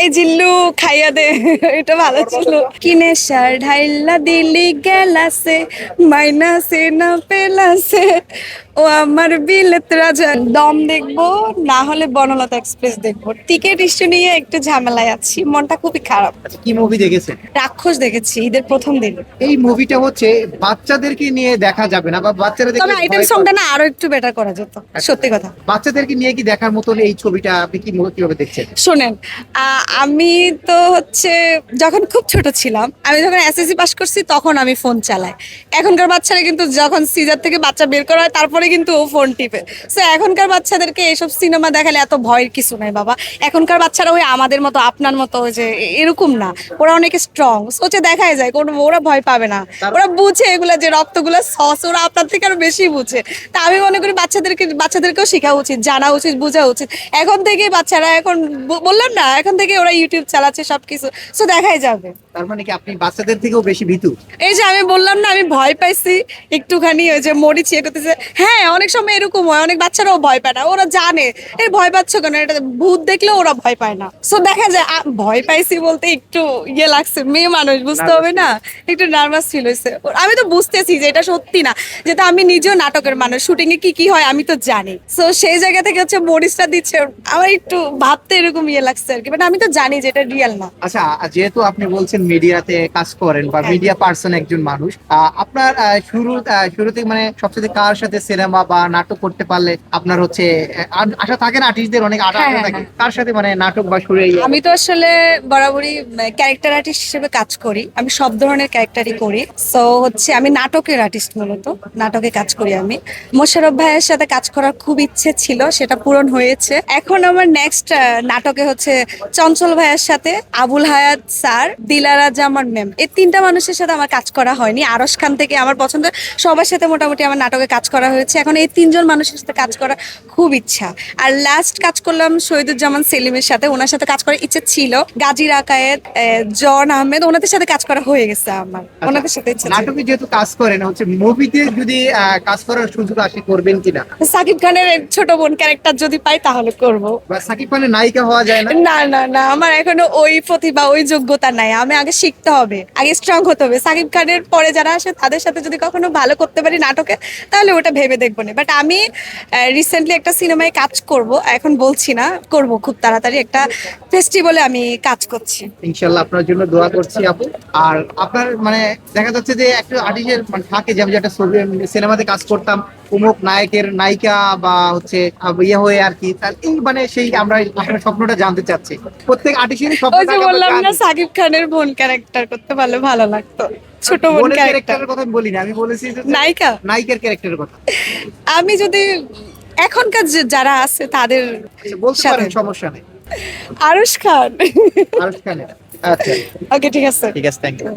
এই জিল্লু খাইয়া দে, এটা ভালো ছিল। কিনে সার ঢাইলা দিলি গেলাসে, মাইনাসে না পেলাসে, ও আমার বিলেত রাজা। দম দেখবো, না হলে বনলতা এক্সপ্রেস দেখবো। টিকিট ইস্যু নিয়ে একটু ঝামেলায় আছি, মনটা খুবই খারাপ। আচ্ছা, কি মুভি দেখেছেন? রাক্ষস দেখেছি ঈদের প্রথম দিন। এই মুভিটা হচ্ছে বাচ্চাদেরকে নিয়ে দেখা যাবে না, বা বাচ্চারা তবে দেখলে আইটেম ভয় সংটা পাবে। না আরো একটু বেটার করা যেত, সত্যি কথা। বাচ্চাদেরকে নিয়ে কি দেখার মতন এই ছবিটা? আপনি কিভাবে দেখছেন? শোনেন, আমি তো হচ্ছে যখন খুব ছোট ছিলাম, আমি যখন এসএসসি পাস করছি তখন আমি ফোন চালাই। এখনকার বাচ্চারা কিন্তু যখন সিজার থেকে বাচ্চা বের করা হয় তারপরে কিন্তু ও ফোন টিপে। সো এখনকার বাচ্চাদেরকে এইসব সিনেমা দেখালে এত ভয়ের কিছু নাই বাবা। এখনকার বাচ্চারা ওই আমাদের মতো আপনার মতো ওই যে এরকম না, ওরা অনেক স্ট্রং, সোচে দেখাই যায় কোনো, ওরা ভয় পাবে না। ওরা বুঝে এগুলা যে রক্তগুলা সস, ওরা আপনার থেকে আরো বেশি বুঝে। তা আমি মনে করি বাচ্চাদেরকেও শেখা উচিত, জানা উচিত, বোঝা উচিত। এখন থেকে বাচ্চারা, এখন বললাম না, এখন থেকে ওরা ইউটিউব চালাচ্ছে সবকিছু, সো দেখাই যাবে। তার মানে কি আপনি বাচ্চাদের থেকেও বেশি ভীতু? এই যে আমি বললাম না, আমি ভয় পাইছি একটুখানি, ওই যে মরিচ ইয়ে করতেছে। হ্যাঁ, অনেক সময় এরকম হয়, অনেক বাচ্চারাও ভয় পায় না, ওরা জানে এই ভয় পাচ্ছ কেন, এটা ভূত দেখলেও ওরা ভয় পায় না। সো দেখা যায় ভয় পাইছি বলতে একটু ইয়ে লাগছে, মেয়ে মানুষ বুঝতে হবে না, একটু নার্ভাস ফিল হয়েছে। আমি তো বুঝতেছি যে এটা সত্যি না, যেটা আমি নিজেও নাটকের মানুষ, শুটিং এ কি কি হয় আমি তো জানি। সো সেই জায়গা থেকে হচ্ছে মরিচটা দিচ্ছে, আমার একটু ভাবতে এরকম ইয়ে লাগছে আর কি, বাট আমি তো জানি যে এটা রিয়েল না। আচ্ছা, যেহেতু আপনি বলছেন মিডিয়াতে কাজ করেন বা হ্যাঁ। মিডিয়া পার্সন একজন মানুষ, আপনার শুরুতে মানে সবচেয়ে কার সাথে সিনেমা বা নাটক করতে পারলে আপনার হচ্ছে আশা থাকে না, আর্টিস্টদের অনেক আশা হ্যাঁ, থাকে, কার সাথে মানে নাটক বা সুরে আমি তো আসলে বরাবরই ক্যারেক্টার আর্টিস্ট হিসেবে কাজ করি, আমি সব ধরনের ক্যারেক্টারই করি। সো হচ্ছে আমি নাটকের আর্টিস্ট, মূলত নাটকে কাজ করি আমি। মোশাররফ ভাইয়ের সাথে কাজ করার খুব ইচ্ছে ছিল, সেটা পূরণ হয়েছে। এখন আমার নেক্সট নাটকে হচ্ছে চঞ্চল ভাইয়ের সাথে, আবুল হায়াত স্যার, দিলারা জামান ম্যাম, এই তিনটা মানুষের সাথে আমার কাজ করা হয়নি। আরশ খান থেকে আমার পছন্দ, সবার সাথে মোটামুটি আমার নাটকে কাজ করা হয়েছে। এখন এই তিনজন মানুষের সাথে কাজ করার খুব ইচ্ছা। আর লাস্ট কাজ করলাম শহীদুজ্জামান সেলিমের সাথে, ওনার সাথে কাজ করার ইচ্ছে ছিল। গাজী রাকায়েত, জন আহমেদ, ওনাদের সাথে কাজ করা হয়ে গেছে আমার, ওনাদের সাথে ইচ্ছা ছিল। নাটকে যেহেতু কাজ করেন, হচ্ছে মুভিতে যদি কাজ করার সুযোগ আসে করবেন কিনা? সাকিব খানের ছোট বোন ক্যারেক্টার যদি পাই তাহলে করব। বা সাকিব খানের নায়িকা হওয়া যায় না? না না না, আমার এখনো ওই প্রতিভা, ওই যোগ্যতা নাই। আমি আগে শিখতে হবে, আগে স্ট্রং হতে হবে। সাকিব খানের পরে যারা আসে তাদের সাথে যদি কখনো ভালো করতে পারি নাটকে, তাহলে ওটা ভেবে দেখবো না। বাট আমি রিসেন্টলি একটা সিনেমায় কাজ করব, এখন বলছি না, করব খুব তাড়াতাড়ি। একটা ফেস্টিভ্যালে আমি কাজ করছি। ইনশাল্লাহ আপনার জন্য দোয়া করছি আপু। আর আপনার মানে দেখা যাচ্ছে যে একটা আর্টিস্টের মানে থাকে যে আমি যে একটা ছবি সিনেমাতে কাজ করতাম, অমুক নায়কের নায়িকা বা হচ্ছে ইয়ে হয়ে আর কি, তার এই মানে সেই আমরা আপনার স্বপ্নটা জানতে চাচ্ছি। প্রত্যেক আর্টিস্টেরই স্বপ্ন ওই যে থাকে, বললাম না, সাকিব খানের বোন ক্যারেক্টার করতে পারলে ভালো লাগতো, ছোট বোন বোনের ক্যারেক্টার। ক্যারেক্টারের কথা আমি বলি না, আমি বলেছি যে নায়িকা, নায়িকার ক্যারেক্টারের কথা। আমি যদি এখনকার যারা আছে তাদের আচ্ছা, বলতে সাথে, পারেন, সমস্যা নেই। আরশ খান। আরশ খানের। আচ্ছা, ওকে, ঠিক আছে। ঠিক আছে, থ্যাংক ইউ।